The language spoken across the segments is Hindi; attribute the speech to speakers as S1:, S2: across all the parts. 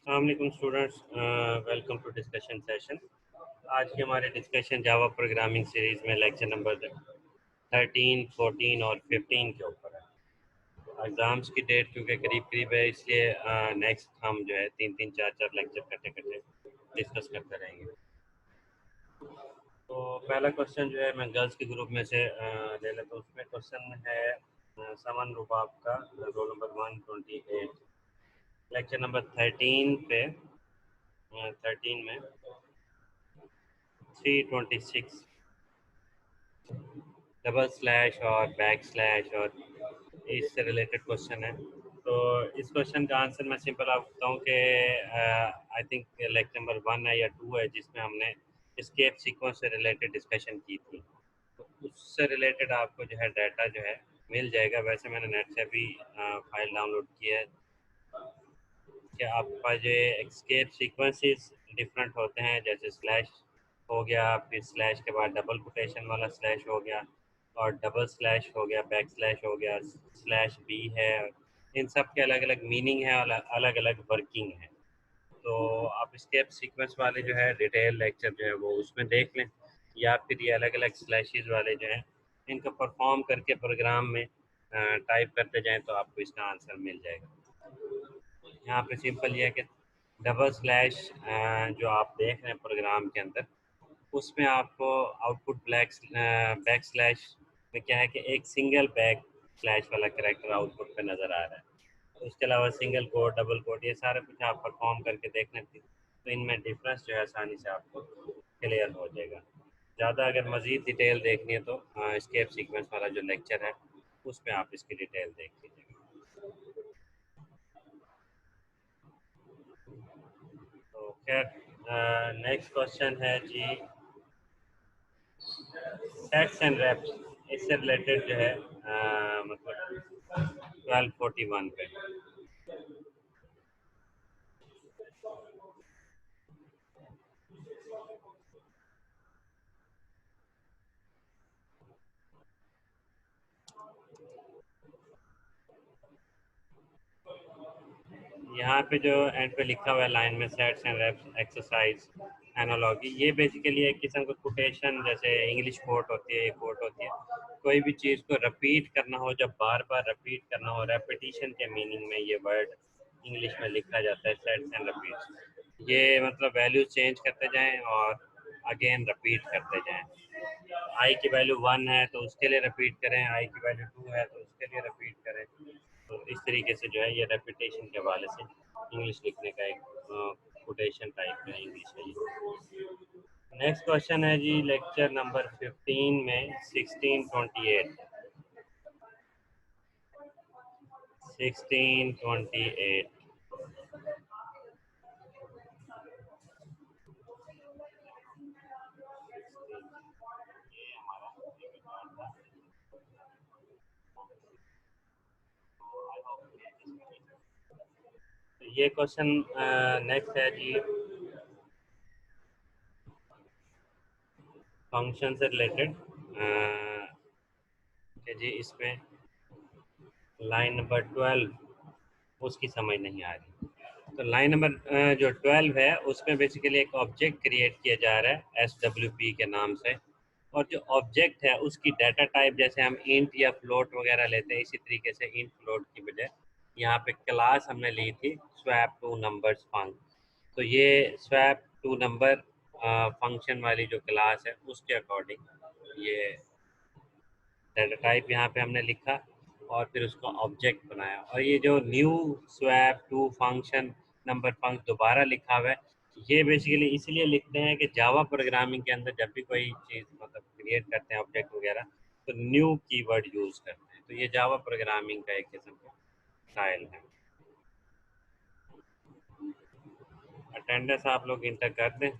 S1: अस्सलाम students, welcome to discussion session. आज की हमारे डिस्कशन जावा प्रोग्रामिंग सीरीज़ में लेक्चर नंबर 13, 14 और 15 के ऊपर है। एग्ज़ाम्स की डेट क्योंकि करीब करीब है, इसलिए नेक्स्ट हम जो है तीन तीन चार चार लेक्चर करते करते डिस्कस करते रहेंगे। तो पहला क्वेश्चन जो है मैं गर्ल्स के ग्रुप में से ले लेता हूँ। उसमें क्वेश्चन है समन रुबाब का, रोल नंबर 128, लेक्चर नंबर 13 पे 13 में 326 डबल स्लैश और बैक स्लैश और इससे रिलेटेड क्वेश्चन है। तो इस क्वेश्चन का आंसर मैं सिंपल आपको बताऊँ कि आई थिंक लेक्चर नंबर 1 है या 2 है, जिसमें हमने स्केप सीक्वेंस से रिलेटेड डिस्कशन की थी। तो उससे रिलेटेड आपको जो है डाटा जो है मिल जाएगा। वैसे मैंने नेट से भी फाइल डाउनलोड की है कि आपका जो एस्केप सीक्वेंसेस डिफरेंट होते हैं, जैसे स्लैश हो गया, फिर स्लैश के बाद डबल कोटेशन वाला स्लैश हो गया, और डबल स्लैश हो गया, बैक स्लैश हो गया, स्लैश बी है। इन सब के अलग अलग मीनिंग है और अलग अलग वर्किंग है। तो आप स्केप सीक्वेंस वाले जो है डिटेल लेक्चर जो है वो उसमें देख लें, या फिर ये अलग अलग स्लैशेस वाले जो हैं इनको परफॉर्म करके प्रोग्राम में टाइप करते जाएं तो आपको इसका आंसर मिल जाएगा। यहाँ पे सिंपल ये है कि डबल स्लैश जो आप देख रहे हैं प्रोग्राम के अंदर, उसमें आपको आउटपुट बैक स्लैश में क्या है कि एक सिंगल बैक स्लैश वाला कैरेक्टर आउटपुट पे नज़र आ रहा है। तो उसके अलावा सिंगल कोट, डबल कोट, ये सारा कुछ आप परफॉर्म करके देख लेते, तो इनमें डिफरेंस जो है आसानी से आपको क्लियर हो जाएगा। ज़्यादा अगर मज़ीद डिटेल देखनी है तो स्केप सीक्वेंस वाला जो लेक्चर है उसमें आप इसकी डिटेल देख लीजिएगा। तो खैर नेक्स्ट क्वेश्चन है जी सेट्स एंड रेप्स। इससे रिलेटेड जो है मतलब 1241 पे। यहाँ पे जो एंड पे लिखा हुआ है लाइन में, sets and reps exercise analogy, ये बेसिकली एक किस्म का कोटेशन, जैसे इंग्लिश कोट होती है, कोट होती है। कोई भी चीज़ को रिपीट करना हो, जब बार बार रिपीट करना हो, रेपिटिशन के मीनिंग में ये वर्ड इंग्लिश में लिखा जाता है, सेट्स एंड रिपीट्स। ये मतलब वैल्यू चेंज करते जाएं और अगेन रिपीट करते जाएं। आई की वैल्यू 1 है तो उसके लिए रिपीट करें, आई की वैल्यू 2 है तो उसके लिए रिपीट करें। तो इस तरीके से जो है ये रेपिटेशन के हवाले से इंग्लिश लिखने का एक कोटेशन टाइप का इंग्लिश है ये। नेक्स्ट क्वेश्चन है जी लेक्चर नंबर 15 में 1628। 1628 ये क्वेश्चन नेक्स्ट है जी फंक्शन से रिलेटेड कि जी इसमें लाइन नंबर 12 उसकी समझ नहीं आ रही। तो लाइन नंबर जो 12 है उसमें बेसिकली एक ऑब्जेक्ट क्रिएट किया जा रहा है SWP के नाम से, और जो ऑब्जेक्ट है उसकी डाटा टाइप, जैसे हम इंट या फ्लोट वगैरह लेते हैं, इसी तरीके से इंट फ्लोट की बजाय यहाँ पे क्लास हमने ली थी स्वैप टू नंबर्स फंक्शन। तो ये स्वैप टू नंबर फंक्शन वाली जो क्लास है उसके अकॉर्डिंग ये डाटा टाइप यहाँ पे हमने लिखा और फिर उसको ऑब्जेक्ट बनाया। और ये जो new swap two function number function दोबारा लिखा हुआ है, ये बेसिकली इसलिए लिखते हैं कि जावा प्रोग्रामिंग के अंदर जब भी कोई चीज़ मतलब क्रिएट करते हैं ऑब्जेक्ट वगैरह, तो न्यू कीवर्ड यूज़ करते हैं। तो ये जावा प्रोग्रामिंग का एक किस्म का स्टाइल है। अटेंडेंस आप लोग इंटर कर दें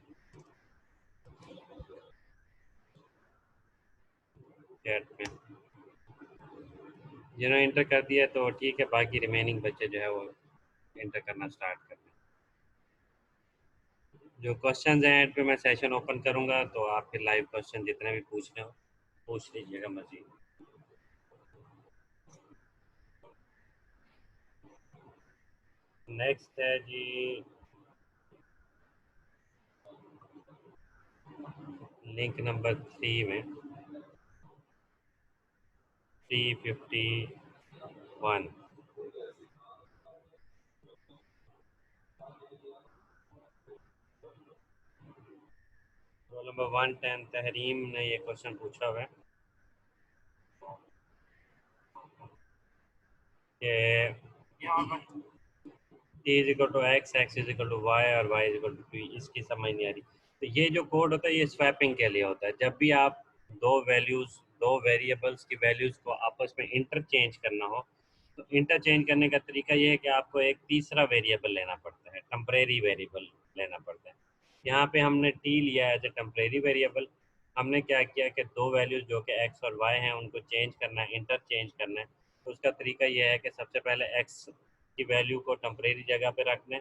S1: चैट में। जिन्होंने इंटर कर दिया तो ठीक है, बाकी रिमेनिंग बच्चे जो है वो इंटर करना स्टार्ट कर दें। जो क्वेश्चंस हैं एंड पे मैं सेशन ओपन करूंगा, तो आप फिर लाइव क्वेश्चन जितने भी पूछने हो पूछ लीजिएगा मजीद। नेक्स्ट है जी लिंक नंबर 3 में 351। रोल नंबर 110 तहरीम ने ये क्वेश्चन पूछा हुआ है कि T is equal to X, X is equal to Y और Y is equal to T. इसकी समझ नहीं आ रही। तो ये जो कोड होता है ये स्वैपिंग के लिए होता है। जब भी आप दो वेरिएबल्स की वैल्यूज को आपस में इंटरचेंज करना हो, तो इंटरचेंज करने का तरीका ये है कि आपको एक तीसरा वेरिएबल लेना पड़ता है, टेम्परेरी वेरिएबल लेना पड़ता है। यहाँ पे हमने टी लिया एज ए टेम्परेरी वेरिएबल। हमने क्या किया कि दो वैल्यूज जो कि एक्स और वाई हैं उनको चेंज करना है, इंटरचेंज करना है। तो उसका तरीका ये है कि सबसे पहले एक्स की वैल्यू को टेम्परेरी जगह पे रख दें।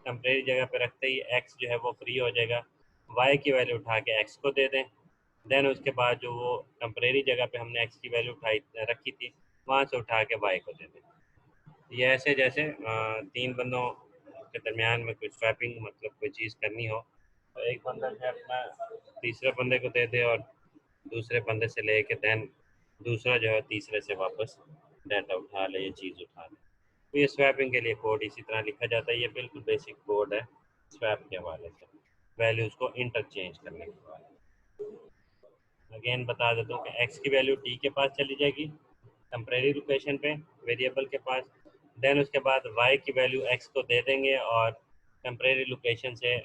S1: टेम्परेरी जगह पे रखते ही एक्स जो है वो फ्री हो जाएगा। वाई की वैल्यू उठा के एक्स को दे दें। देन उसके बाद जो वो टेम्परेरी जगह पे हमने एक्स की वैल्यू उठाई रखी थी, वहाँ से उठा के वाई को दे दें। ये ऐसे जैसे तीन बंदों के दरमियान में कोई स्वैपिंग मतलब कोई चीज़ करनी हो, तो एक बंदा जो है अपना तीसरे बंदे को दे दे और दूसरे बंदे से लेके देन दूसरा जो है तीसरे से वापस डाटा उठा ले, ये चीज़ उठा ले। तो ये स्वैपिंग के लिए कोड इसी तरह लिखा जाता है। ये बिल्कुल बेसिक कोड है स्वैप के हवाले से, वैल्यूज़ को इंटरचेंज करने के बाद। अगेन बता देता हूँ कि एक्स की वैल्यू टी के पास चली जाएगी टेम्परेरी लोकेशन पे, वेरिएबल के पास। देन उसके बाद वाई की वैल्यू एक्स को दे देंगे और टेम्परेरी लोकेशन से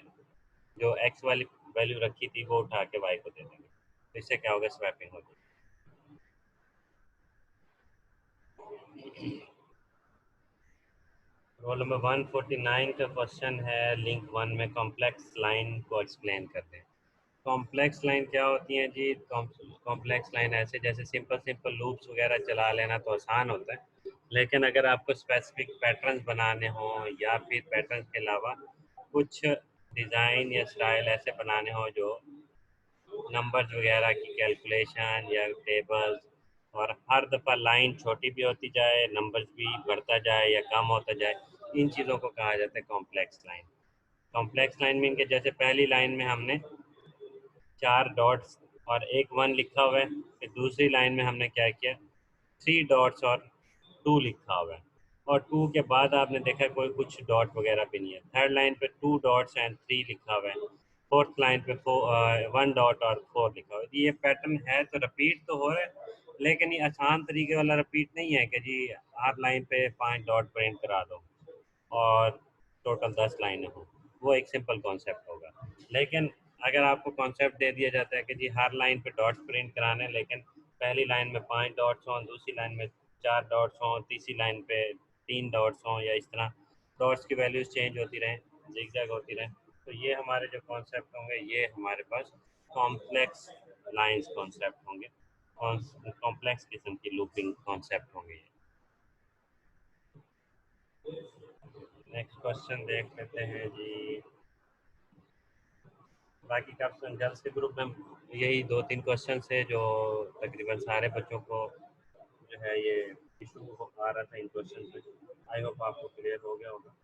S1: जो एक्स वाली वैल्यू रखी थी वो उठा के वाई को दे देंगे। तो इससे क्या होगा, स्वैपिंग होगी। रोल नंबर 149 का क्वेश्चन है लिंक 1 में कॉम्प्लेक्स लाइन को एक्सप्लेन करते हैं। कॉम्प्लेक्स लाइन क्या होती है जी? कॉम्प्लेक्स लाइन ऐसे जैसे सिंपल सिंपल लूप्स वगैरह चला लेना तो आसान होता है, लेकिन अगर आपको स्पेसिफिक पैटर्न्स बनाने हो या फिर पैटर्न्स के अलावा कुछ डिज़ाइन या स्टाइल ऐसे बनाने हो जो नंबर्स वगैरह की कैलकुलेशन या टेबल्स, और हर दफ़ा लाइन छोटी भी होती जाए, नंबर्स भी बढ़ता जाए या कम होता जाए, इन चीज़ों को कहा जाता है complex line. Complex line mean के जैसे पहली लाइन में हमने चार डॉट्स और एक वन लिखा हुआ है, फिर दूसरी लाइन में हमने क्या किया, थ्री डॉट्स और टू लिखा हुआ है, और टू के बाद आपने देखा कोई कुछ डॉट वगैरह भी नहीं है। थर्ड लाइन पे टू डॉट्स एंड थ्री लिखा हुआ है। फोर्थ लाइन पे वन डॉट और फोर लिखा हुआ है। ये पैटर्न है तो रिपीट तो हो रहा है, लेकिन ये आसान तरीके वाला रिपीट नहीं है कि जी हर लाइन पे 5 डॉट प्रिंट करा दो और टोटल 10 लाइनें हों। वो एक सिंपल कॉन्सेप्ट होगा। लेकिन अगर आपको कॉन्सेप्ट दे दिया जाता है कि जी हर लाइन पे डॉट्स प्रिंट कराने हैं, लेकिन पहली लाइन में 5 डॉट्स हों, दूसरी लाइन में 4 डॉट्स हों, तीसरी लाइन पे 3 डॉट्स हों, या इस तरह डॉट्स की वैल्यूज चेंज होती रहें, जिगजैग होती रहें, तो ये हमारे जो कॉन्सेप्ट होंगे ये हमारे पास कॉम्प्लेक्स लाइंस कॉन्सेप्ट होंगे, कॉम्प्लेक्स किस्म की लूपिंग कॉन्सेप्ट होंगे ये। नेक्स्ट क्वेश्चन देख लेते हैं जी। बाकी का गर्ल्स के ग्रुप में यही दो तीन क्वेश्चन है जो तकरीबन सारे बच्चों को जो है ये इशू आ रहा था इन क्वेश्चन में। आई होप आपको क्लियर हो गया होगा।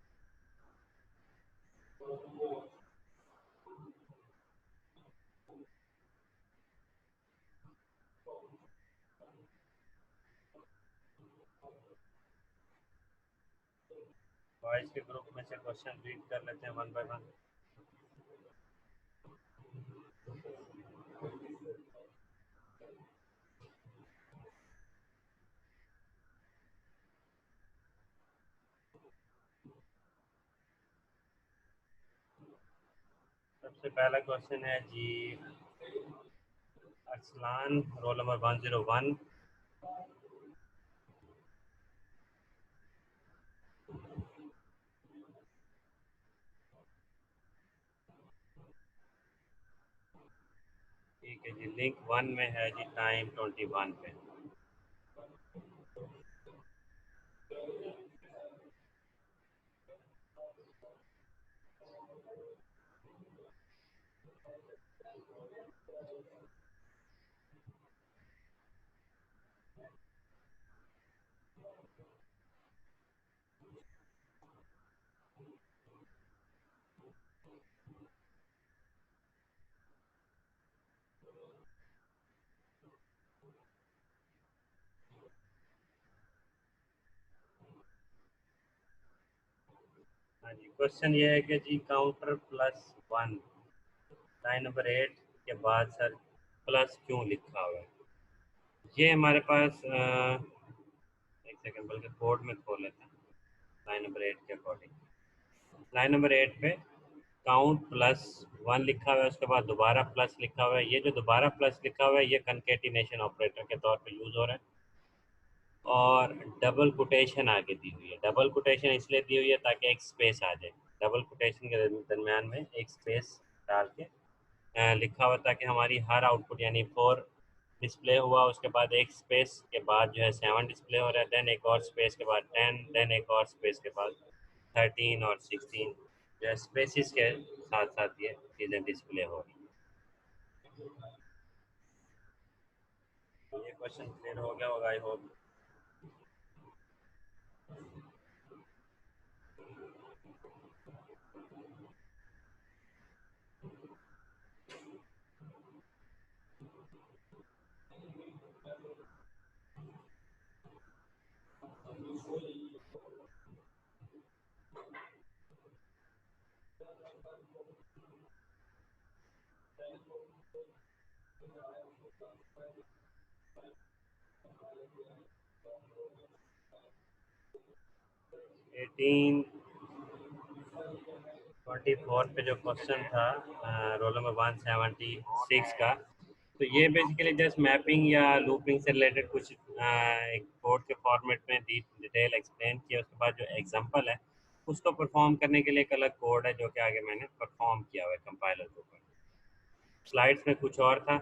S1: बॉयज के ग्रुप में से क्वेश्चन रीड कर लेते हैं वन बाय वन। सबसे पहला क्वेश्चन है जी अरसलान, रोल नंबर 101। ठीक है जी, लिंक 1 में है जी टाइम 21 पे। हाँ जी, क्वेश्चन ये है कि जी काउंटर +1 लाइन नंबर 8 के बाद सर प्लस क्यों लिखा हुआ है। ये हमारे पास एक सेकंड बल्कि कोड में खोल लेते हैं लाइन नंबर 8 के अकॉर्डिंग। लाइन नंबर 8 पे काउंट +1 लिखा हुआ है, उसके बाद दोबारा प्लस लिखा हुआ है। ये जो दोबारा प्लस लिखा हुआ है ये कंकेटिनेशन ऑपरेटर के तौर पे यूज़ हो रहा है। और डबल कोटेशन आगे दी हुई है। डबल कोटेशन इसलिए दी हुई है ताकि एक स्पेस आ जाए। डबल कोटेशन के दरमियान में एक स्पेस डाल के लिखा हुआ ताकि हमारी हर आउटपुट यानी 4 डिस्प्ले हुआ, उसके बाद एक स्पेस के बाद जो है 7 डिस्प्ले हो रहा है, देन एक और स्पेस के बाद 10, देन एक और स्पेस के बाद 13 और 16 जो है स्पेसिस के साथ साथ ये चीज़ें डिस्प्ले हो रही हैं। ये क्वेश्चन क्लियर हो गया होगा आई होप। 1824 पे जो क्वेश्चन था रोल नंबर 176 का, तो ये बेसिकली जस्ट मैपिंग या लूपिंग से रिलेटेड कुछ एक कोड के फॉर्मेट में डिटेल एक्सप्लेन किया। उसके बाद जो एग्जांपल है उसको परफॉर्म करने के लिए एक अलग कोड है जो कि आगे मैंने परफॉर्म किया हुआ है कंपाइलर के ऊपर। स्लाइड्स में कुछ और था,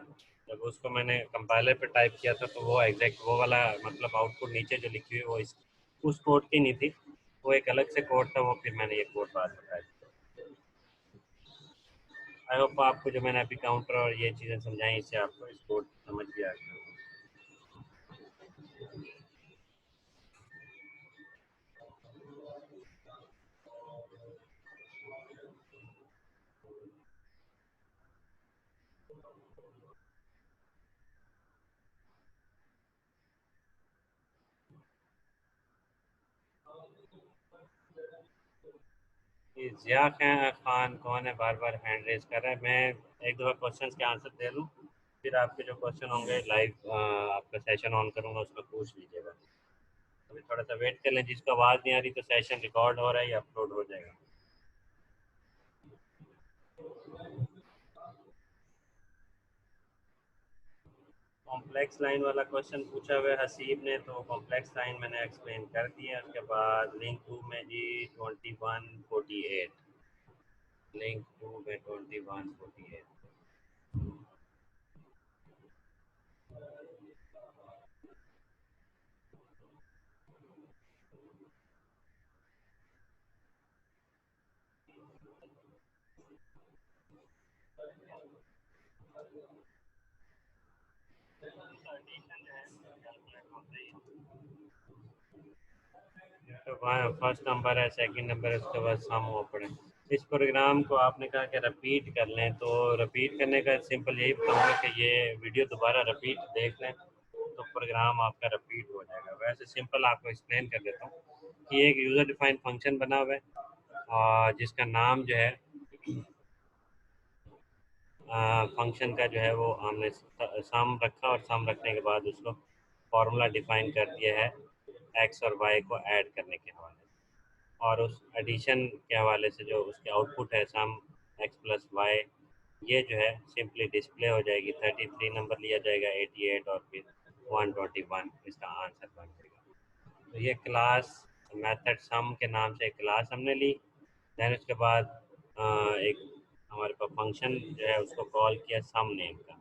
S1: जब उसको मैंने कंपाइलर पे टाइप किया था तो वो एग्जैक्ट वो वाला मतलब आउटपुट नीचे जो लिखी हुई वो उस कोड की नहीं थी, वो एक अलग से कोड था, वो फिर मैंने ये कोड बाद में टाइप किया। आई होप आपको जो मैंने अभी काउंटर और ये चीज़ें समझाई इससे आपको इस कोड समझ भी आ गया। ये ज़िया खान कौन है, बार बार हैंड रेज कर रहा है। मैं एक दो क्वेश्चन के आंसर दे दूँ, फिर आपके जो क्वेश्चन होंगे लाइव आपका सेशन ऑन करूँगा उसमें पूछ लीजिएगा। अभी थोड़ा सा वेट कर लें, जिसको आवाज़ नहीं आ रही तो सेशन रिकॉर्ड हो रहा है या अपलोड हो जाएगा। कॉम्प्लेक्स लाइन वाला क्वेश्चन पूछा हुआ है हसीब ने, तो कॉम्प्लेक्स लाइन मैंने एक्सप्लेन कर दिया। उसके बाद लिंक 2 में जी 2148, लिंक 2 में 2148। तो फर्स्ट नंबर है, सेकंड नंबर है, उसके बाद सम हो पड़े। इस प्रोग्राम को आपने कहा कि रिपीट कर लें, तो रिपीट करने का सिंपल यही बताऊंगा कि ये वीडियो दोबारा रिपीट देख लें तो प्रोग्राम आपका रिपीट हो जाएगा। वैसे सिंपल आपको एक्सप्लेन कर देता हूँ कि एक यूज़र डिफाइंड फंक्शन बना हुआ है और जिसका नाम जो है फंक्शन का जो है वो हमने सम रखा और सम रखने के बाद उसको फॉर्मूला डिफाइन कर दिया है एक्स और वाई को ऐड करने के हवाले से। और उस एडिशन के हवाले से जो उसके आउटपुट है सम एक्स प्लस वाई, ये जो है सिंपली डिस्प्ले हो जाएगी। 33 नंबर लिया जाएगा, 88 और फिर 121 इसका आंसर बन जाएगा। तो ये क्लास मेथड सम के नाम से एक क्लास हमने ली। देन उसके बाद एक हमारे पास फंक्शन जो है उसको कॉल किया सम नेम का।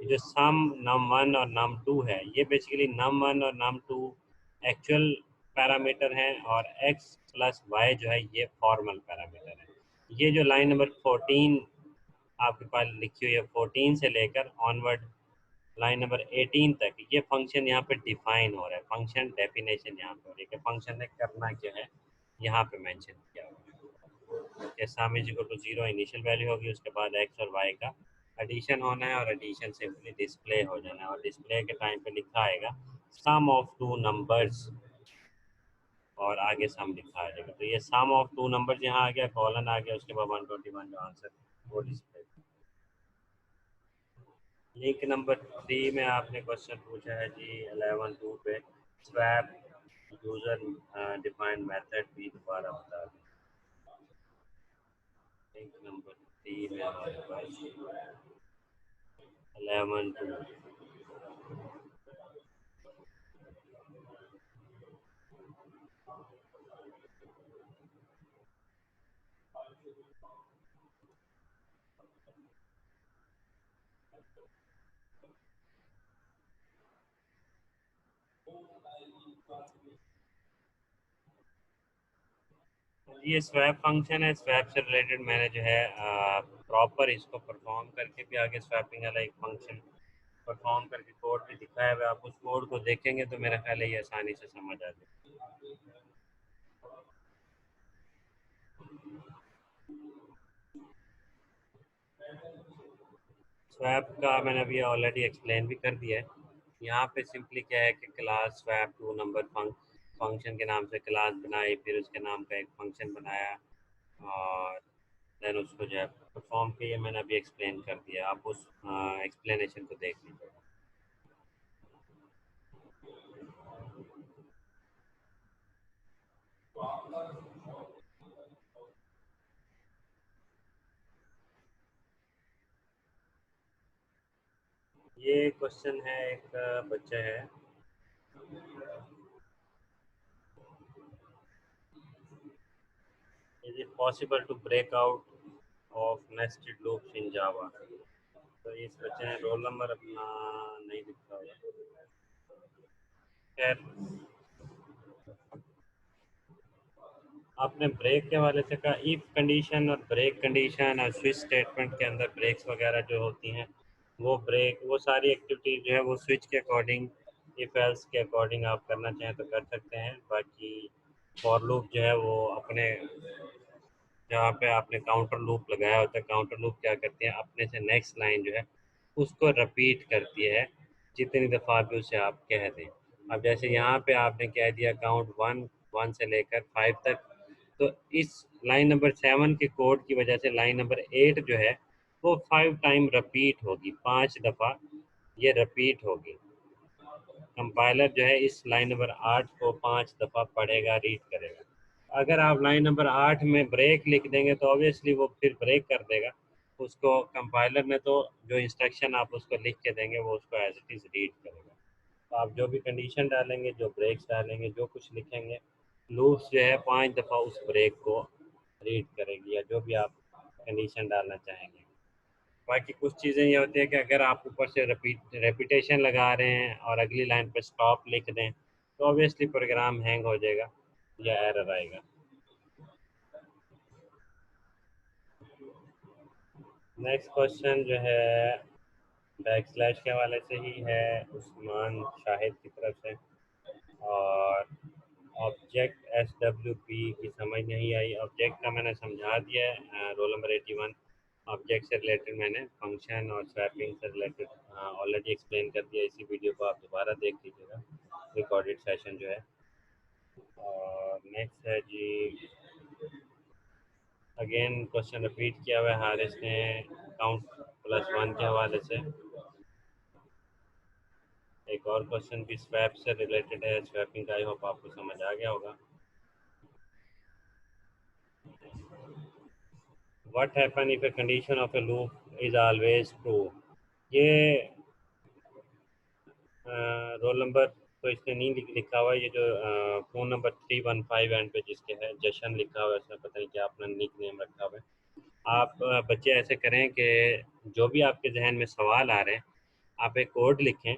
S1: जो सम num1 और num2 है, ये बेसिकली num1 और num2 एक्चुअल पैरामीटर हैं और x प्लस वाई जो है ये फॉर्मल पैरामीटर है। ये जो लाइन नंबर 14 आपके पास लिखी हुई है, 14 से लेकर ऑनवर्ड लाइन नंबर 18 तक ये फंक्शन यहाँ पे डिफाइन हो रहा है। फंक्शन डेफिनेशन यहाँ पे हो रही है कि फंक्शन ने करना क्या है, यहाँ पे मेंशन किया हुआ है कि sum is equal to 0 initial value होगी, उसके बाद एक्स और वाई का एडिशन होना है और एडिशन सिंपली डिस्प्ले हो जाना है। और डिस्प्ले के टाइम पे लिखा आएगा सम ऑफ टू नंबर्स और आगे सम लिखा आ जाएगा। तो ये सम ऑफ टू नंबर यहाँ आ गया, कॉलन आ गया, उसके बाद 121 जो आंसर वो डिस्प्ले। लिंक नंबर 3 में आपने क्वेश्चन पूछा है जी 11(2) पे स्वैप यूजर डिफाइंड मेथड भी दोबारा बता दें। लिंक नंबर 3 में हमारे पास 11(2) ये स्वैप फंक्शन है। स्वैप से रिलेटेड मैंने जो है प्रॉपर इसको परफॉर्म करके भी आगे स्वैपिंग वाला एक फंक्शन परफॉर्म करके कोड भी दिखाया हुआ है। आप उस कोड को देखेंगे तो मेरा ख्याल है ये आसानी से समझ आ जाए। स्वैप का मैंने अभी ऑलरेडी एक्सप्लेन भी कर दिया है। यहाँ पे सिंपली क्या है कि class swap two number function के नाम से क्लास बनाई, फिर उसके नाम का एक फंक्शन बनाया और देन उसको जो है परफॉर्म किया। मैंने अभी एक्सप्लेन कर दिया, आप उस एक्सप्लेनेशन को देख लीजिए। ये क्वेश्चन है, एक बच्चा है, is it possible to break out of nested loops in Java. तो इस बच्चे ने रोल नंबर अपना नहीं लिखा हुआ। खैर, आपने ब्रेक के हवाले से कहा, इफ कंडीशन और ब्रेक कंडीशन और स्विच स्टेटमेंट के अंदर ब्रेक्स वगैरह जो होती हैं वो ब्रेक वो सारी एक्टिविटी जो है वो स्विच के अकॉर्डिंग, इफ एल्स के अकॉर्डिंग आप करना चाहें तो कर सकते हैं। बाकी फॉर लूप जो है वो अपने जहाँ पे आपने काउंटर लूप लगाया होता है, काउंटर लूप क्या करती है अपने से नेक्स्ट लाइन जो है उसको रिपीट करती है जितनी दफ़ा भी उसे आप कह दें। अब जैसे यहाँ पे आपने कह दिया काउंट 1 से लेकर 5 तक, तो इस लाइन नंबर 7 के कोड की वजह से लाइन नंबर 8 जो है वो 5 टाइम रिपीट होगी, 5 दफ़ा ये रिपीट होगी। कंपाइलर जो है इस लाइन नंबर 8 को 5 दफ़ा पढ़ेगा, रीड करेगा। अगर आप लाइन नंबर 8 में ब्रेक लिख देंगे तो ऑब्वियसली वो फिर ब्रेक कर देगा उसको। कंपाइलर ने तो जो इंस्ट्रक्शन आप उसको लिख के देंगे वो उसको एज इट इज़ रीड करेगा। तो आप जो भी कंडीशन डालेंगे, जो ब्रेक्स डालेंगे, जो कुछ लिखेंगे, लूप्स जो है 5 दफ़ा उस ब्रेक को रीड करेगी या जो भी आप कंडीशन डालना चाहेंगे। बाकी कुछ चीज़ें ये होती है कि अगर आप ऊपर से रेपिटेशन लगा रहे हैं और अगली लाइन पर स्टॉप लिख दें तो ऑब्वियसली प्रोग्राम हैंग हो जाएगा या एरर आएगा। नेक्स्ट क्वेश्चन जो है बैक स्लैश के हवाले से ही है, उस्मान शाहिद की तरफ से। और ऑब्जेक्ट SWP की समझ नहीं आई। ऑब्जेक्ट का मैंने समझा दिया है रोल नंबर 81। ऑब्जेक्ट से रिलेटेड मैंने फंक्शन और स्वैपिंग से रिलेटेड ऑलरेडी एक्सप्लेन कर दिया। इसी वीडियो को आप दोबारा देख लीजिएगा, रिकॉर्डेड सेशन जो है। और नेक्स्ट है जी, अगेन क्वेश्चन रिपीट किया हुआ है हारिस ने काउंट +1 के हवाले से। एक और क्वेश्चन भी स्वैप से रिलेटेड है, स्वैपिंग का, आई होप आपको समझ आ गया होगा। What happen if a condition of A loop is always true. ये रोल नंबर तो इसने नहीं लिखा हुआ। ये जो फ़ोन नंबर 315 एंड पे जिसके है जशन लिखा हुआ है, उसने पता नहीं क्या अपना निक नेम रखा हुआ है। आप बच्चे ऐसे करें कि जो भी आपके जहन में सवाल आ रहे हैं आप एक कोड लिखें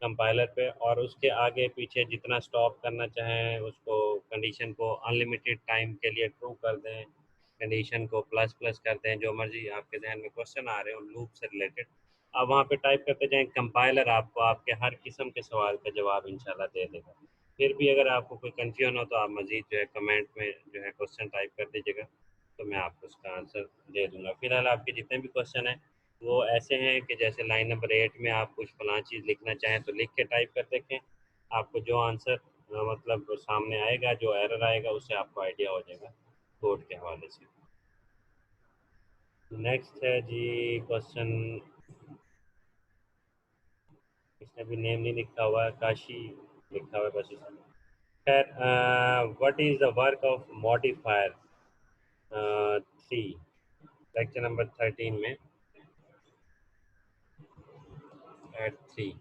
S1: कंपाइलर पे और उसके आगे पीछे जितना स्टॉप करना चाहें उसको, कंडीशन को अनलिमिटेड टाइम के लिए ट्रू कर दें, कंडीशन को प्लस प्लस कर दें, जो मर्जी आपके जहन में क्वेश्चन आ रहे हो लूप से रिलेटेड आप वहाँ पे टाइप करते जाएं। कंपाइलर आपको आपके हर किस्म के सवाल का जवाब इंशाल्लाह दे देगा। फिर भी अगर आपको कोई कन्फ्यूजन हो तो आप मज़ीद जो है कमेंट में जो है क्वेश्चन टाइप कर दीजिएगा, तो मैं आपको उसका आंसर दे दूँगा। फिलहाल आपके जितने भी क्वेश्चन हैं वो ऐसे हैं कि जैसे लाइन नंबर 8 में आप कुछ फलां चीज़ लिखना चाहें तो लिख के टाइप कर देखें, आपको जो आंसर मतलब सामने आएगा, जो एरर आएगा उससे आपको आइडिया हो जाएगा कोड के हवाले से। नेक्स्ट है जी क्वेश्चन, इसने भी नेम नहीं लिखा हुआ है, काशी लिखा हुआ है बस इसमें। खैर, what is the work of modifier 3, lecture number 13 में एट 3।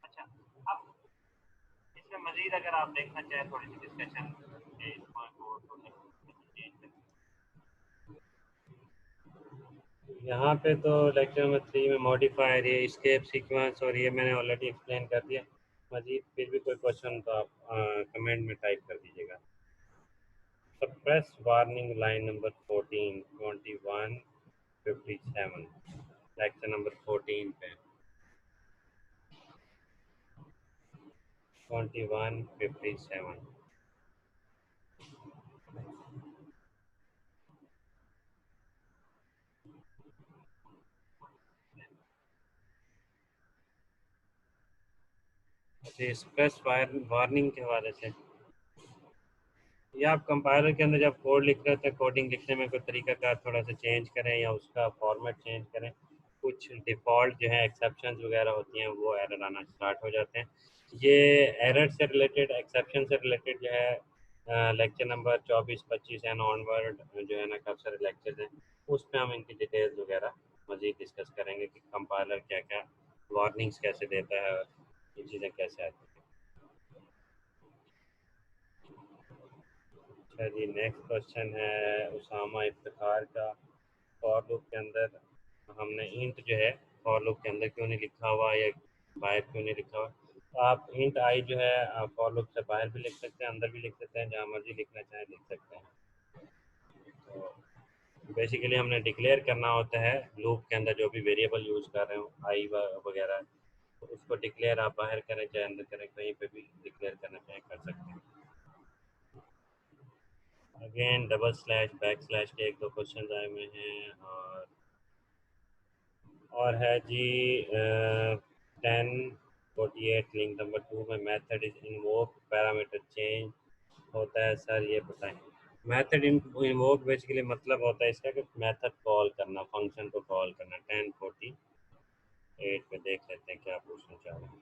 S1: अच्छा, अब इसमें मजीद अगर आप देखना चाहें थोड़ी सी डिस्कशन के इसमें को तो चेंज कर, यहाँ पे तो लेक्चर नंबर 3 में मॉडिफायर, ये स्केप सीक्वेंस और ये मैंने ऑलरेडी एक्सप्लेन कर दिया। मजीद फिर भी कोई क्वेश्चन तो आप कमेंट में टाइप कर दीजिएगा। Suppress warning line number 14 2157, lecture number 14 पे 2157। अच्छा, स्पेस वार्निंग के हवाले से, या आप कंपाइलर के अंदर जब कोड लिख रहे थे, कोडिंग लिखने में कोई तरीका कार थोड़ा सा चेंज करें या उसका फॉर्मेट चेंज करें, कुछ डिफ़ॉल्ट जो है एक्सेप्शंस वगैरह होती हैं वो एरर आना स्टार्ट हो जाते हैं। ये एरर से रिलेटेड, एक्सेप्शन से रिलेटेड जो है लेक्चर नंबर 24 25 एंड ऑनवर्ड जो है ना काफ़ी सारे लेक्चर्स हैं, उसमें हम इनकी डिटेल्स वगैरह मज़ीद डिस्कस करेंगे कि कंपाइलर क्या क्या वार्निंग्स कैसे देता है, ये चीज़ें कैसे आती हैं। अच्छा जी, नेक्स्ट क्वेश्चन है उसामा इफ्तिखार का। फॉर लूप के अंदर हमने इंट जो है फॉर लूप के अंदर क्यों नहीं लिखा हुआ या बाहर क्यों नहीं लिखा हुआ? तो आप इंट आई जो है आप फॉर लूप से बाहर भी लिख सकते हैं, अंदर भी लिख सकते हैं, जहाँ मर्जी लिखना चाहें लिख सकते हैं। तो बेसिकली हमने डिक्लेयर करना होता है लूप के अंदर जो भी वेरिएबल यूज़ कर रहे हो, आई वगैरह, तो उसको डिक्लेयर आप बाहर करें चाहे अंदर करें, कहीं पे भी डिक्लेयर करना चाहें कर सकते हैं। Again double slash back slash के एक दो क्वेश्चन आए हुए हैं, और है जी 1048 लिंक नंबर 2 में method is invoke parameter change होता है सर, ये बताएं। मेथड इन्वोक बेसिकली मतलब होता है इसका कि मेथड कॉल करना, फंक्शन को कॉल करना। 1048 में देख लेते हैं क्या पूछना चाह रहे हैं।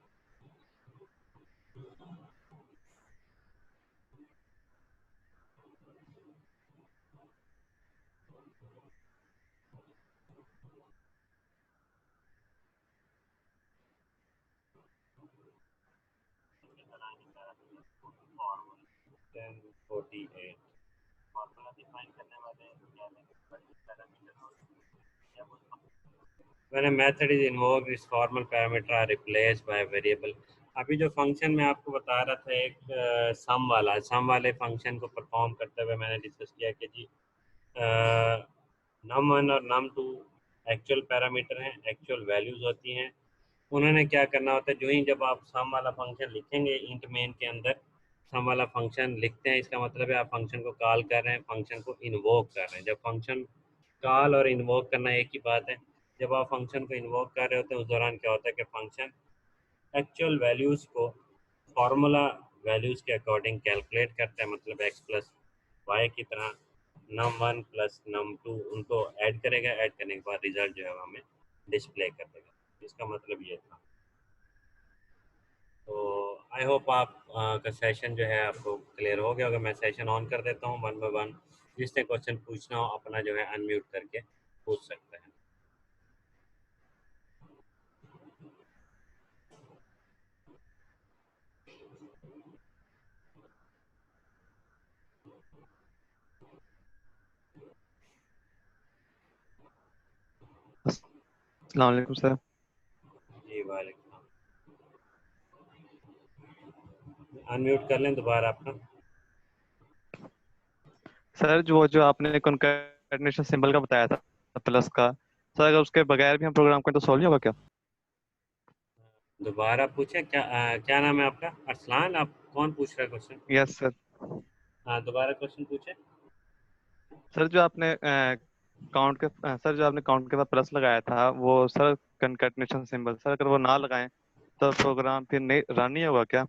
S1: Ten forty eight formula define करने वाले क्या when a method is invoked its formal parameter are replaced by a variable। अभी जो फंक्शन मैं आपको बता रहा था एक सम वाले फंक्शन को परफॉर्म करते हुए मैंने डिस्कस किया कि जी नम वन और नम टू एक्चुअल पैरामीटर हैं, एक्चुअल वैल्यूज़ होती हैं। उन्होंने क्या करना होता है, जो ही जब आप सम वाला फंक्शन लिखेंगे इंट मेन के अंदर सम वाला फंक्शन लिखते हैं, इसका मतलब है आप फंक्शन को कॉल कर रहे हैं, फंक्शन को इन्वोक कर रहे हैं। जब फंक्शन कॉल और इन्वोक करना एक ही बात है। जब आप फंक्शन को इन्वोक कर रहे होते हैं उस दौरान क्या होता है कि फंक्शन एक्चुअल वैल्यूज़ को फार्मूला वैल्यूज़ के अकॉर्डिंग कैलकुलेट करता है, मतलब एक्स प्लस वाई की तरह num one plus num two उनको ऐड करेगा, ऐड करने के बाद रिजल्ट जो है वो हमें डिस्प्ले कर देगा। इसका मतलब ये था। तो आई होप आप का सेशन जो है आपको क्लियर हो गया होगा। मैं सेशन ऑन कर देता हूँ, वन बाय वन जिसने क्वेश्चन पूछना हो अपना जो है अनम्यूट करके पूछ सकते हैं।
S2: अस्सलाम वालेकुम सर।
S1: जी वालेकुम। अनम्यूट कर लें दोबारा अपना।
S2: सर जो जो आपने कॉन्कैटिनेशन सिंबल का बताया था प्लस का, सर अगर उसके बगैर भी हम प्रोग्राम करें तो सॉल्व नहीं होगा क्या?
S1: दोबारा पूछें क्या, क्या नाम है आपका? अरसलान, आप कौन पूछ रहा है क्वेश्चन?
S2: Yes sir.
S1: हाँ, दोबारा क्वेश्चन पूछें।
S2: सर जो आपने सर जो आपने काउंट के बाद प्लस लगाया था वो सर कॉन्कैटिनेशन सिंबल, सर अगर वो ना लगाएं तो प्रोग्राम फिर नहीं रन नहीं होगा क्या?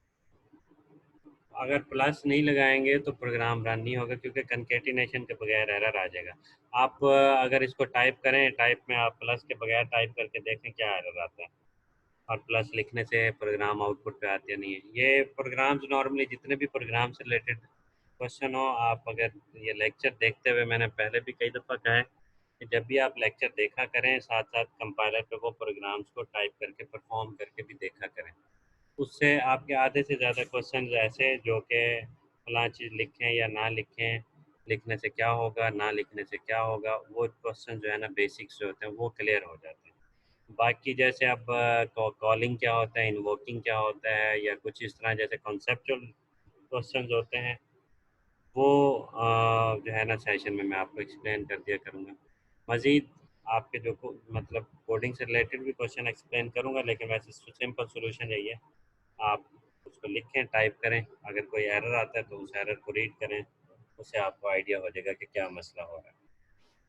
S1: अगर प्लस नहीं लगाएंगे तो प्रोग्राम रन नहीं होगा, क्योंकि कंकेटिनेशन के बगैर एरर आ जाएगा। आप अगर इसको टाइप करें, टाइप में आप प्लस के बगैर टाइप करके देखें क्या एरर आता है, और प्लस लिखने से प्रोग्राम आउटपुट पे आते नहीं है। ये प्रोग्राम्स नॉर्मली जितने भी प्रोग्राम से रिलेटेड क्वेश्चन हो, आप अगर ये लेक्चर देखते हुए, मैंने पहले भी कई दफ़ा कहा है कि जब भी आप लेक्चर देखा करें, साथ साथ कंपाइलर पे वो प्रोग्राम्स को टाइप करके परफॉर्म करके भी देखा करें। उससे आपके आधे से ज़्यादा क्वेश्चन ऐसे जो कि फलां चीज़ लिखें या ना लिखें, लिखने से क्या होगा, ना लिखने से क्या होगा, वो क्वेश्चन जो है ना बेसिक्स जो होते हैं वो क्लियर हो जाते हैं। बाकी जैसे अब कॉलिंग क्या होता है, इन्वोकिंग क्या होता है, या कुछ इस तरह जैसे कॉन्सेप्चुअल क्वेश्चन होते हैं, वो जो है ना सेशन में मैं आपको एक्सप्लेन कर दिया करूँगा। मज़ीद आपके जो मतलब कोडिंग से रिलेटेड भी क्वेश्चन एक्सप्लेन करूँगा, लेकिन वैसे सिंपल सोल्यूशन यही है, आप उसको लिखें, टाइप करें, अगर कोई एरर आता है तो उस एरर को रीड करें, उससे आपको आइडिया हो जाएगा कि क्या मसला हो रहा है।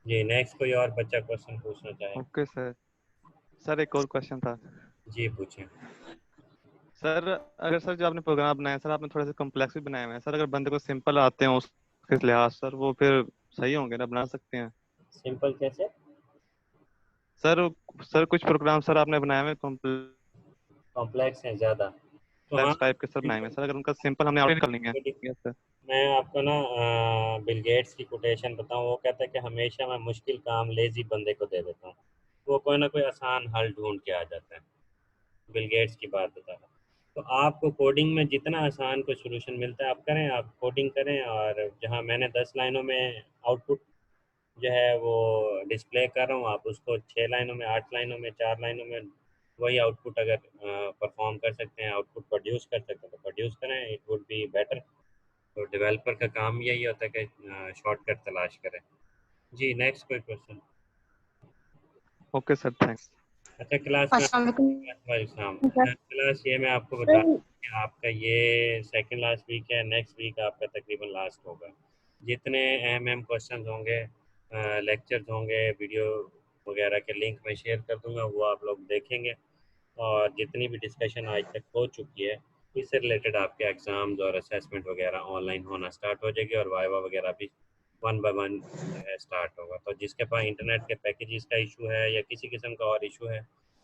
S1: जी, नेक्स्ट कोई और बच्चा क्वेश्चन पूछना चाहे?
S2: Okay sir. सर एक और क्वेश्चन था।
S1: जी पूछें।
S2: सर अगर सर जो आपने प्रोग्राम बनाया सर आपने थोड़े से कॉम्प्लेक्स भी बनाए हुए हैं सर, अगर बंदे को सिंपल आते हैं उसके लिहाज सर वो फिर सही होंगे ना, बना सकते हैं?
S1: सिंपल कैसे?
S2: सर सर कुछ प्रोग्राम सर आपने बनाए हुए कॉम्प्लेक्स
S1: कॉम्प्लेक्स हैं ज़्यादा? तो हाँ,
S2: टाइप के सर बनाए हुए हैं सर, अगर उनका सिंपल हमने आउट कर लेंगे। Yes sir.
S1: मैं आपको ना बिल गेट्स की कोटेशन बताऊं, वो कहता है कि हमेशा मैं मुश्किल काम लेज़ी बंदे को दे देता हूँ, वो कोई ना कोई आसान हल ढूंढ के आ जाता है। बिल गेट्स की बात बता रहा हूँ। तो आपको कोडिंग में जितना आसान कोई सोल्यूशन मिलता है आप करें, आप कोडिंग करें, और जहाँ मैंने 10 लाइनों में आउटपुट जो है वो डिस्प्ले कर रहा हूँ, आप उसको 6 लाइनों में, 8 लाइनों में, 4 लाइनों में वही आउटपुट अगर परफॉर्म कर सकते हैं, आउटपुट प्रोड्यूस कर सकते हैं तो प्रोड्यूस करें, इट वुड बी बेटर। तो डेवलपर का काम यही होता है कि शॉर्टकट तलाश करें। जी, नेक्स्ट कोई क्वेश्चन?
S2: Okay sir, thanks.
S1: अच्छा, क्लास में
S3: अस्सलाम वालेकुम
S1: एग्जाम
S3: सर।
S1: क्लास, ये मैं आपको बता
S3: सर
S1: दूं कि आपका ये सेकंड लास्ट वीक है, नेक्स्ट वीक आपका तकरीबन लास्ट होगा। जितने अहम अहम क्वेश्चन होंगे, लेक्चर्स होंगे, वीडियो वगैरह के लिंक मैं शेयर कर दूंगा, वो आप लोग देखेंगे। और जितनी भी डिस्कशन आज तक हो चुकी है, इससे रिलेटेड आपके एग्ज़ाम्स और असेसमेंट वगैरह ऑनलाइन होना स्टार्ट हो जाएगी, और वाइवा वगैरह भी वन बाय वन जो है स्टार्ट होगा। तो जिसके पास इंटरनेट के पैकेजेस का इशू है या किसी किस्म का और इशू है,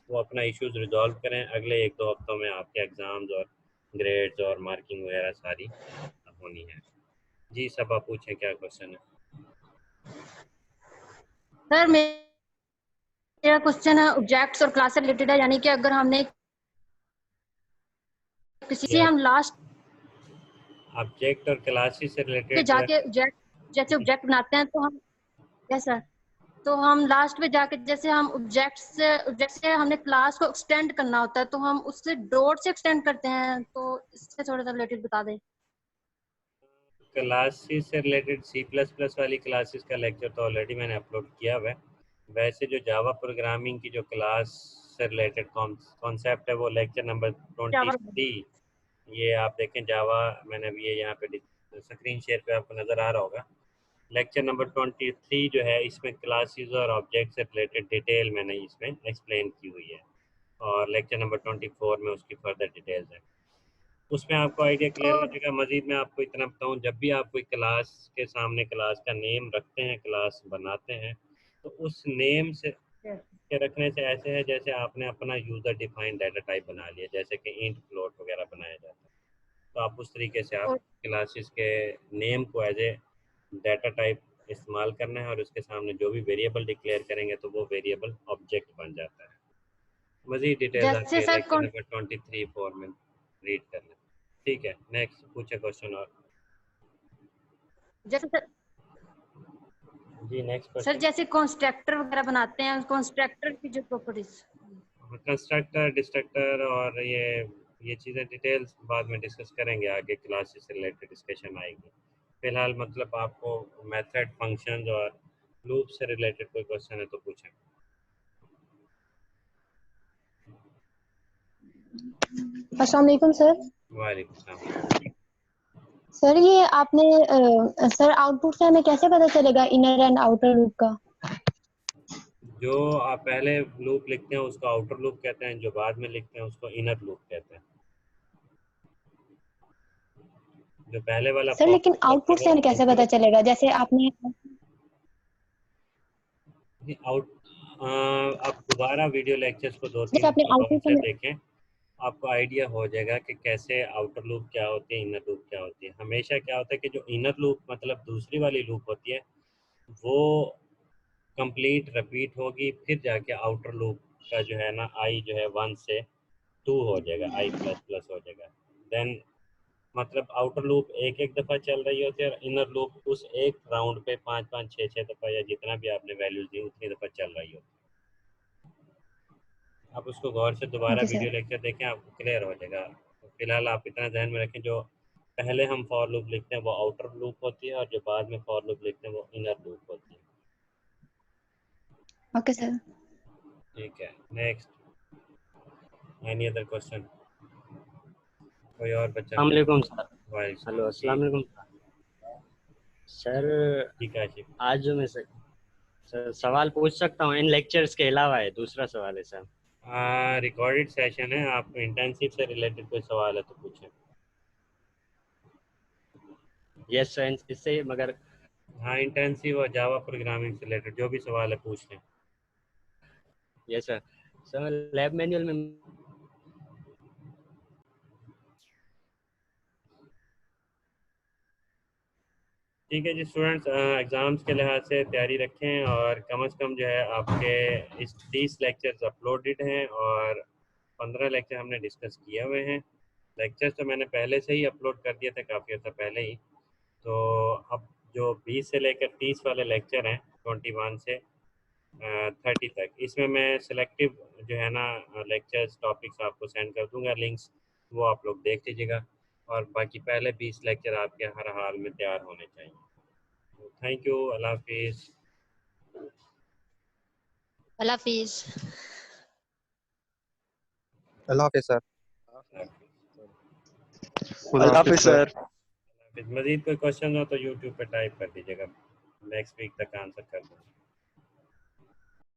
S1: वो अपना इश्यूज रिजॉल्व करें। अगले 1-2 हफ्तों में आपके एग्ज़ाम्स और ग्रेड्स और मार्किंग वगैरह सारी होनी है। जी, सब आप पूछें क्या क्वेश्चन है?
S3: सर मेरा क्वेश्चन है ऑब्जेक्ट्स और क्लास से रिलेटेड है, यानी कि अगर हमने किसी से
S1: यस,
S3: हम लास्ट
S1: ऑब्जेक्ट और क्लासेस से
S3: पे
S1: रिलेटेड जो है।
S3: जाके ऑब्जेक्ट जैसे ऑब्जेक्ट बनाते हैं तो हम, यस सर, तो हम लास्ट में जाके जैसे हम ऑब्जेक्ट से हमने क्लास को एक्सटेंड करना होता है तो हम उससे डॉट से एक्सटेंड करते हैं, तो इससे थोड़ा सा रिलेटेड बता दें।
S1: क्लासेस से रिलेटेड सी प्लस प्लस वाली क्लासेस का लेक्चर तो ऑलरेडी मैंने अपलोड किया हुआ है। वैसे जो जावा प्रोग्रामिंग की जो क्लास से रिलेटेड कॉन्सेप्ट है, वो लेक्चर नंबर
S3: जावा
S1: 23। ये आप देखें जावा, मैंने अभी ये यहाँ पे स्क्रीन शेयर पे आपको नज़र आ रहा होगा। लेक्चर नंबर 23 जो है, इसमें क्लासेस और ऑब्जेक्ट से रिलेटेड डिटेल मैंने इसमें एक्सप्लेन की हुई है, और लेक्चर नंबर 24 में उसकी फर्दर डिटेल्स है। उसमें आपको आइडिया क्लियर हो
S3: तो
S1: जाएगा। मज़ीद मैं आपको इतना बताऊं, जब भी आप कोई क्लास के सामने क्लास का नेम रखते हैं, क्लास बनाते हैं, तो उस नेम से के रखने से ऐसे है जैसे आपने अपना यूज़र डिफाइंड डाटा टाइप बना लिया, जैसे कि इंट, फ्लोट वगैरह बनाया जाता है। तो आप उस तरीके से आप क्लासेस के नेम को एज ए डाटा टाइप इस्तेमाल करना है, और उसके सामने जो भी वेरिएबल डिक्लेयर करेंगे तो वो वेरिएबल ऑब्जेक्ट बन जाता है। मज़ीद डिटेल्स
S3: जैसे
S1: आपके
S3: सर
S1: लेक्चर नंबर 23-4 में रीड कर लें। ठीक है, नेक्स्ट पूछे क्वेश्चन और।
S3: जैसे सर,
S1: जी, नेक्स्ट
S3: सर
S1: क्वेश्चन।
S3: जैसे कंस्ट्रक्टर वगैरह बनाते हैं, कंस्ट्रक्टर की जो प्रॉपर्टीज।
S1: कंस्ट्रक्टर, डिस्ट्रक्टर और ये ये चीज़ें डिटेल्स बाद में डिस्कस करेंगे, आगे क्लासेस से रिलेटेड डिस्कशन आएगी। फिलहाल मतलब आपको मेथड, फंक्शंस और लूप से रिलेटेड कोई क्वेश्चन है तो पूछें।
S3: अस्सलाम वालेकुम सर।
S1: वालेकुम सलाम।
S3: सर ये आपने सर आउटपुट से हमें कैसे पता चलेगा इनर एंड आउटर लूप का?
S1: जो आप पहले लूप लिखते हैं उसको आउटर लूप कहते हैं, जो बाद में लिखते हैं उसको इनर लूप कहते हैं। जो पहले वाला
S3: सर लेकिन आउटपुट से हमें कैसे पता चलेगा? जैसे आपने
S1: आउट आप दोबारा वीडियो लेक्चर्स को दो
S3: जैसे
S1: तीन
S3: आपने
S1: मरतबा
S3: आउटपुट
S1: से
S3: में
S1: देखें, आपको आइडिया हो जाएगा कि कैसे आउटर लूप क्या होती है, इनर लूप क्या होती है। हमेशा क्या होता है कि जो इनर लूप मतलब दूसरी वाली लूप होती है वो कंप्लीट रिपीट होगी, फिर जाके आउटर लूप का जो है ना आई जो है 1 से 2 हो जाएगा, आई प्लस प्लस हो जाएगा। देन मतलब आउटर लूप एक एक दफ़ा चल रही होती है और इनर लूप उस एक राउंड पे 5 5 6 6 दफ़ा या जितना भी आपने वैल्यूज दी उतनी दफ़ा चल रही होती है। आप उसको गौर से दोबारा
S3: ओके
S1: वीडियो
S3: सर।
S1: लेक्चर देखें, आपको क्लियर हो जाएगा। तो फिलहाल आप इतना ध्यान में रखें, जो पहले हम फॉर लूप लिखते हैं वो आउटर लूप होती है और जो बाद में फॉर लूप लिखते हैं वो इनर लूप होती है।
S3: Okay sir.
S1: ठीक है, नेक्स्ट, एनी अदर क्वेश्चन? कोई और बच्चा?
S4: अस्सलाम वालेकुम सर।
S1: वालेकुम
S4: हेलो,
S1: जी।
S4: अस्सलाम वालेकुम सर।
S1: ठीक है आशिफ।
S4: आज जो मैं सर सवाल पूछ सकता हूँ, इन लेक्चर्स के अलावा है, दूसरा सवाल है सर।
S1: रिकॉर्डेड सेशन है, आप इंटर्नशिप से रिलेटेड कोई सवाल है तो पूछें।
S4: यस सर, इससे मगर
S1: हाँ, इंटर्नशिप और जावा प्रोग्रामिंग से रिलेटेड जो भी सवाल है पूछ लें।
S4: Yes sir. Sir lab manual में
S1: ठीक है जी स्टूडेंट्स, एग्ज़ाम्स के लिहाज से तैयारी रखें और कम से कम जो है आपके इस 30 लेक्चर्स अपलोडेड हैं और 15 लेक्चर हमने डिस्कस किए हुए हैं। लेक्चर्स तो मैंने पहले से ही अपलोड कर दिए थे काफ़ी अर्सा पहले ही। तो अब जो 20 से लेकर 30 वाले लेक्चर हैं 21 से 30 तक, इसमें मैं सिलेक्टिव जो है ना लेक्चर्स टॉपिक्स आपको सेंड कर दूंगा, लिंक्स, वो आप लोग देख लीजिएगा। और बाकी पहले 20 लेक्चर आपके हर हाल में तैयार होने चाहिए। थैंक यू, अल्लाह हाफिज़।
S3: अल्लाह हाफिज।
S5: अल्लाह हाफिज सर।
S2: खुदा
S6: अल्लाह
S2: हाफिज
S6: हाफिज
S2: सर।
S6: सर।
S1: मज़ीद कोई क्वेश्चन हो तो यूट्यूब पे टाइप कर दीजिएगा, नेक्स्ट वीक तक आंसर कर दूँगा।